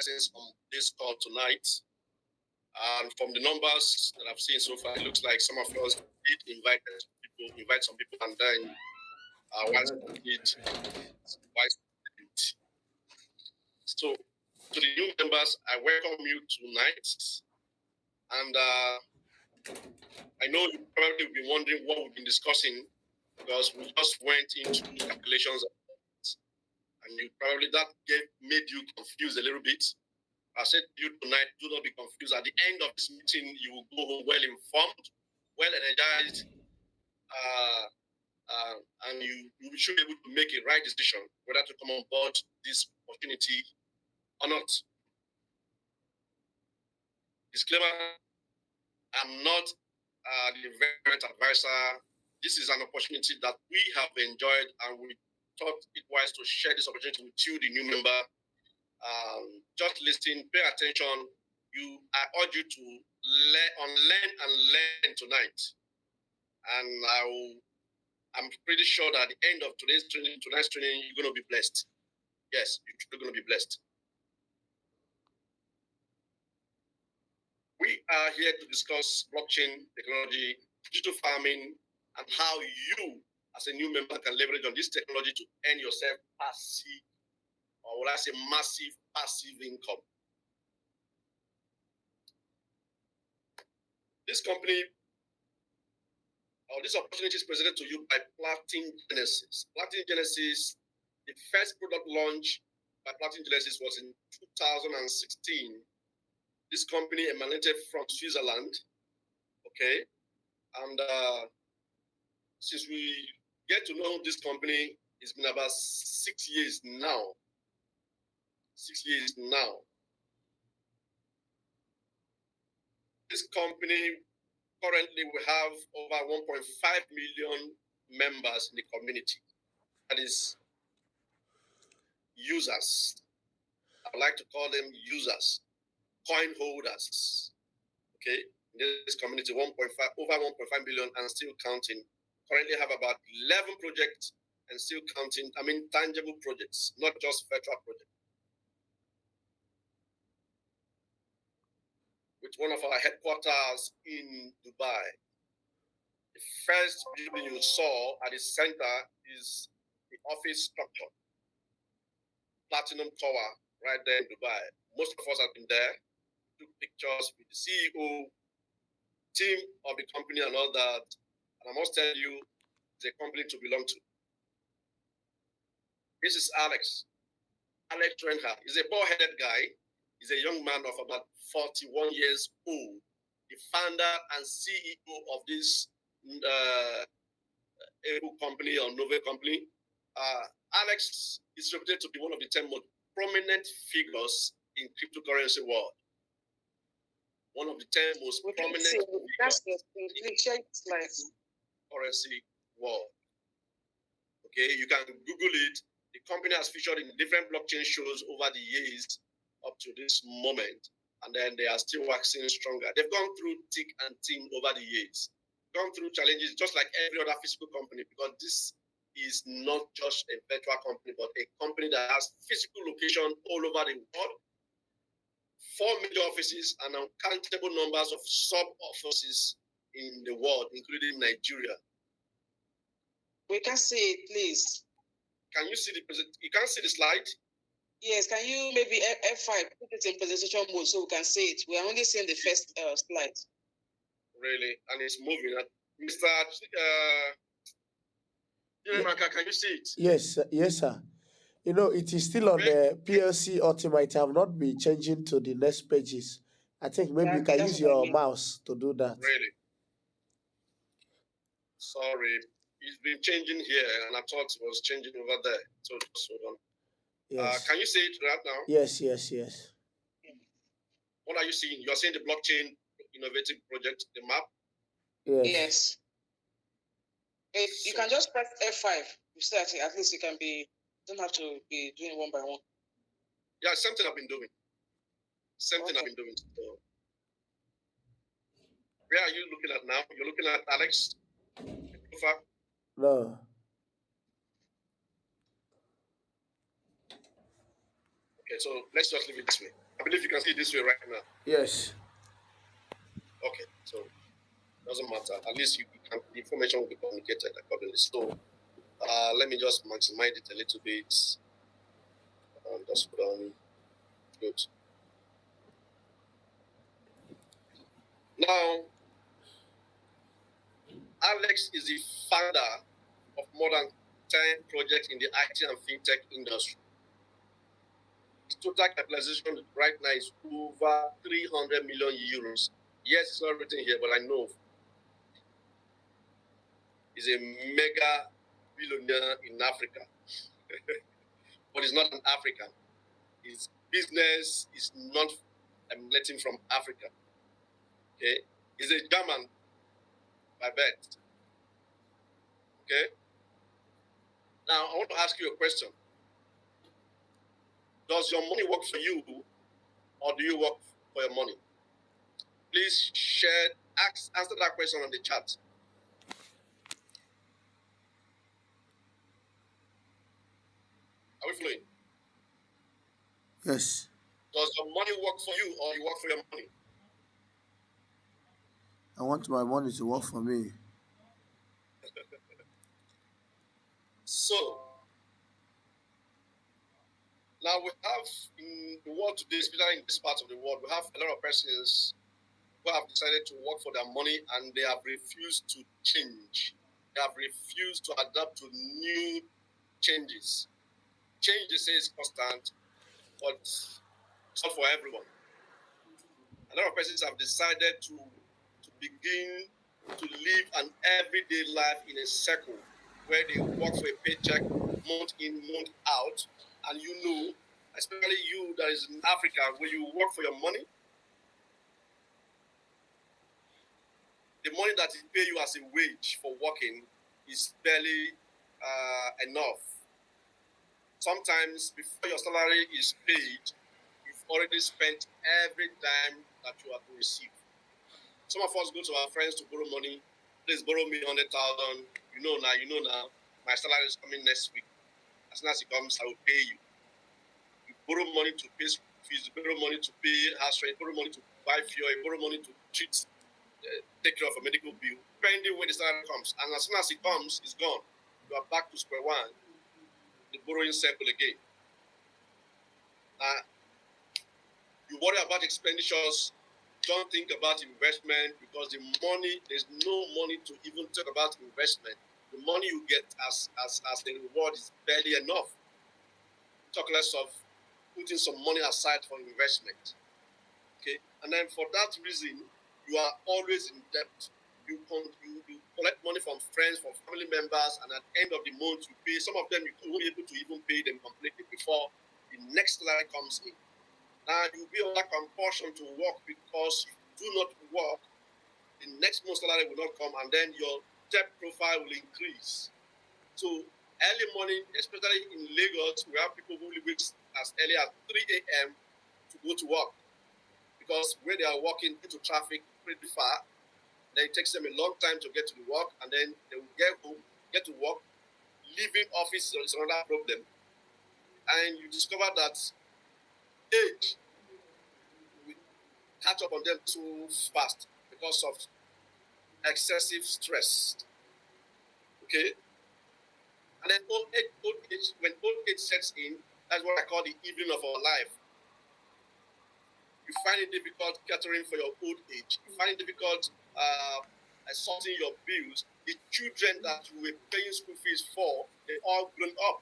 persons on this call tonight. And from the numbers that I've seen so far, it looks like some of us did invite some people, and then So, to the new members, I welcome you tonight. And I know you probably will be wondering what we've been discussing, because we just went into calculations, and made you confused a little bit. I said to you tonight, do not be confused. At the end of this meeting, you will go home well informed, well energized, and you should be able to make a right decision whether to come on board this opportunity or not. Disclaimer, I'm not the investment advisor. This is an opportunity that we have enjoyed, and we thought it wise to share this opportunity with you, the new member. Just listen, pay attention. I urge you to learn tonight. And I'm pretty sure that at the end of tonight's training, you're going to be blessed. Yes, you're going to be blessed. We are here to discuss blockchain technology, digital farming, and how you, as a new member, can leverage on this technology to earn yourself passive, or will I say massive passive income. This opportunity is presented to you by Platin Genesis. Platin Genesis, the first product launch by Platin Genesis was in 2016. This company emanated from Switzerland, okay? And since we get to know this company, it's been about 6 years now. 6 years now. This company currently we have over 1.5 million members in the community. That is users. I would like to call them users, coin holders. Okay, in this community, over 1.5 million and still counting. Currently have about 11 projects and still counting. I mean, tangible projects, not just virtual projects. With one of our headquarters in Dubai. The first building you saw at the center is the office structure, Platinum Tower, right there in Dubai. Most of us have been there, took pictures with the CEO, team of the company and all that. And I must tell you, it's a company to belong to. This is Alex. Alex Trenhard. He's a bald-headed guy. He's a young man of about 41 years old, the founder and CEO of this company or Nova company. Alex is reputed to be one of the 10 most prominent figures in cryptocurrency world. One of the 10 most prominent figures in currency world. Okay, you can Google it. The company has featured in different blockchain shows over the years up to this moment, and then they are still waxing stronger. They've gone through thick and thin over the years, gone through challenges just like every other physical company, because this is not just a virtual company, but a company that has physical location all over the world, 4 major offices and uncountable numbers of sub-offices in the world, including Nigeria. We can see it, please. Can you see you can't see the slide? Yes, can you maybe F5 put it in presentation mode so we can see it? We are only seeing the first slide. Really? And it's moving. Mr. Can you see it? Yes, yes, sir. You know, it is still on the PLC Ultima. It have not been changing to the next pages. I think maybe you can use your mouse to do that. Really? Sorry. It's been changing here, and I thought it was changing over there. So just hold on. Yes. Can you see it right now? Yes, yes, yes. What are you seeing? You're seeing the blockchain innovative project, the map? Yes. You can just press F5. You see, at least you can be, don't have to be doing one by one. Yeah, something I've been doing. Something I've been doing. So, where are you looking at now? You're looking at Alex? No. Okay, so let's just leave it this way. I believe you can see it this way right now. Yes. Okay, so doesn't matter. At least the information will be communicated accordingly. So let me just maximize it a little bit. Just put on good. Now, Alex is the founder of more than 10 projects in the IT and fintech industry. His total capitalization right now is over 300 million euros. Yes, it's not written here, but I know he's a mega billionaire in Africa. But he's not an African. His business is not emanating from Africa. Okay? He's a German by birth. Okay? Now, I want to ask you a question. Does your money work for you, or do you work for your money? Please answer that question on the chat. Are we flowing? Yes. Does your money work for you, or you work for your money? I want my money to work for me. So, now we have in the world today, especially in this part of the world, we have a lot of persons who have decided to work for their money and they have refused to change. They have refused to adapt to new changes. Change, they say, is constant, but it's not for everyone. A lot of persons have decided to begin to live an everyday life in a circle where they work for a paycheck month in, month out, and you know, especially you that is in Africa, where you work for your money, the money that is pay you as a wage for working is barely enough. Sometimes before your salary is paid, you've already spent every dime that you have to receive. Some of us go to our friends to borrow money. Please borrow me 100,000. You know now. My salary is coming next week. As soon as it comes, I will pay you. You borrow money to pay school fees. You borrow money to pay house rent. You borrow money to buy fuel. You borrow money to take care of a medical bill. Depending when the salary comes, and as soon as it comes, it's gone. You are back to square one. The borrowing circle again. You worry about expenditures. Don't think about investment because there's no money to even talk about investment. The money you get as the reward is barely enough. Talk less of putting some money aside for investment. Okay, and then for that reason, you are always in debt. You collect money from friends, from family members, and at the end of the month, you pay. Some of them you won't be able to even pay them completely before the next salary comes in. Now you'll be under compulsion to work because if you do not work, the next month's salary will not come, and then your debt profile will increase. So early morning, especially in Lagos, we have people who wake as early as 3 a.m. to go to work because where they are working into traffic pretty far, then it takes them a long time to get to the work, and then they will get home, get to work. Leaving office is another problem, and you discover that age will catch up on them too fast because of excessive stress. Okay? And then old age, when old age sets in, that's what I call the evening of our life. You find it difficult catering for your old age. You find it difficult sorting your bills. The children that you were paying school fees for, they're all grown up.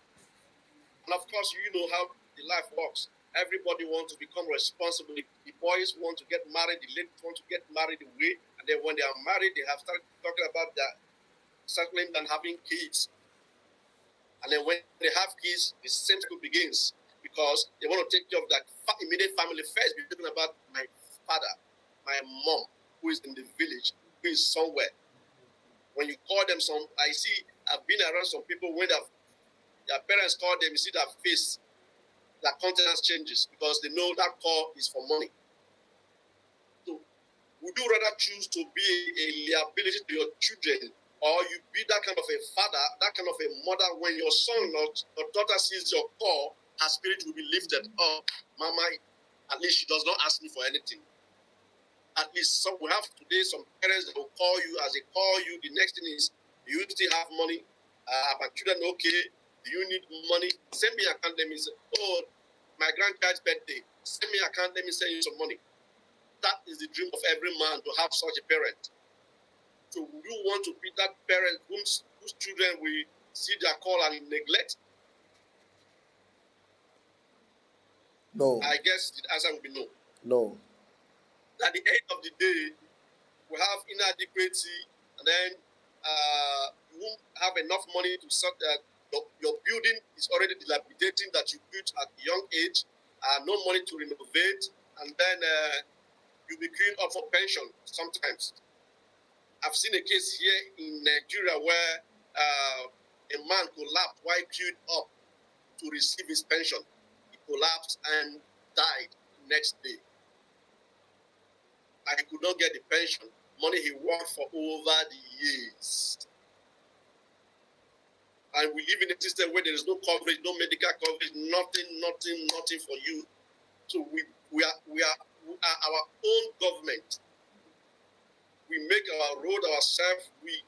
And of course, you know how the life works. Everybody wants to become responsible. The boys want to get married, the ladies want to get married away, and then when they are married, they have started talking about that settling and having kids. And then when they have kids, the same cycle begins because they want to take care of that immediate family first. We're talking about my father, my mom, who is in the village, who is somewhere. When you call them I've been around some people when their parents call them, you see their face, their countenance changes because they know that call is for money. So would you rather choose to be a liability to your children, or you be that kind of a father, that kind of a mother when your son or daughter sees your call her spirit will be lifted. Oh, Mama, at least she does not ask me for anything. At least some we have today some parents that will call you. As they call you, the next thing is, do you still have money? Are my children okay? Do you need money? Send me account. Let me say, oh, my grandchild's birthday. Send me account. Let me send you some money. That is the dream of every man, to have such a parent. So you want to be that parent whose children will see their call and neglect? No. I guess the answer will be no. No. At the end of the day, we have inadequacy, and then you won't have enough money to sort that your building is already dilapidating that you built at a young age, no money to renovate, and then you'll be queuing up for pension sometimes. I've seen a case here in Nigeria where a man collapsed while queued up to receive his pension. He collapsed and died the next day. And he could not get the pension, money he worked for over the years. And we live in a system where there is no coverage, no medical coverage, nothing for you. So we are our own government. We make our road ourselves. We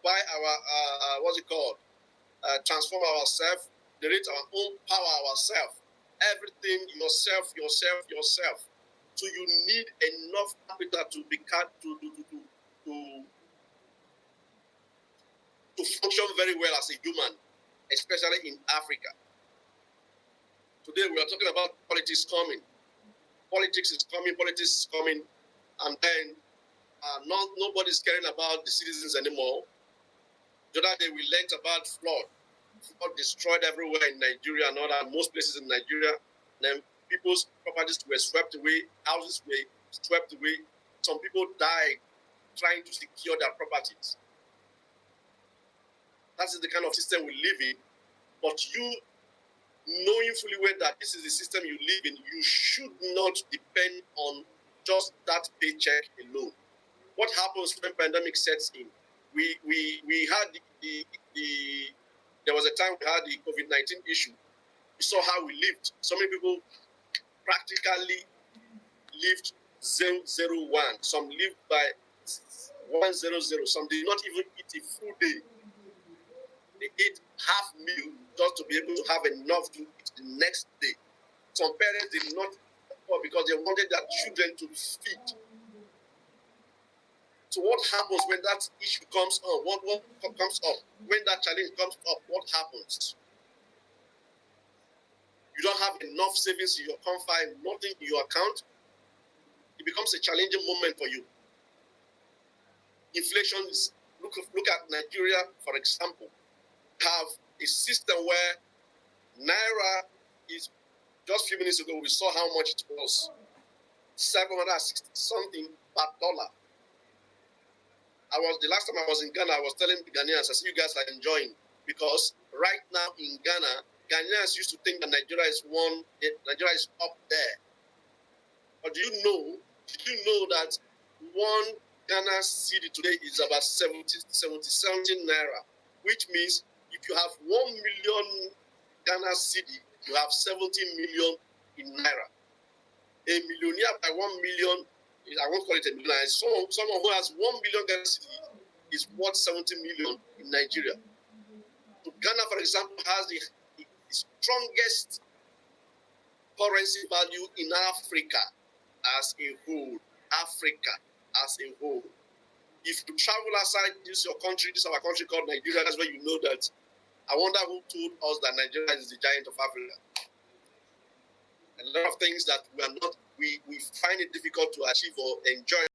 buy our transform ourselves, generate our own power ourselves. Everything yourself. So you need enough capital to function very well as a human, especially in Africa. Today we are talking about politics coming. Politics is coming, and then nobody's caring about the citizens anymore. The other day we learned about flood. Flood destroyed everywhere in Nigeria and most places in Nigeria. Then people's properties were swept away, houses were swept away. Some people died trying to secure their properties. That is the kind of system we live in. But you, knowing fully well that this is the system you live in, you should not depend on just that paycheck alone. What happens when pandemic sets in? We had there was a time we had the COVID-19 issue. We saw how we lived. So many people practically lived 001. Some lived by 100. Some did not even eat a full day. They ate half meal just to be able to have enough to eat the next day. Some parents did not, because they wanted their children to feed. So what happens when that issue comes up? What comes up? When that challenge comes up, what happens? You don't have enough savings in your confine, nothing in your account. It becomes a challenging moment for you. Inflation is, look at Nigeria, for example. Have a system where Naira is, just a few minutes ago, we saw how much it was. 760 something per dollar. The last time I was in Ghana, I was telling the Ghanaians, I said, you guys are enjoying, because right now in Ghana, Ghanaians used to think that Nigeria is up there. But did you know that one Ghana cedi today is about 70 Naira, which means if you have 1 million Ghana cedi, you have 70 million in Naira. A millionaire by 1 million, I won't call it a millionaire. Someone who has 1 million Ghana cedi is worth 70 million in Nigeria. So Ghana, for example, has the strongest currency value in Africa as a whole. If you travel outside this your country, this is our country called Nigeria, that's where you know that. I wonder who told us that Nigeria is the giant of Africa. A lot of things that we find it difficult to achieve or enjoy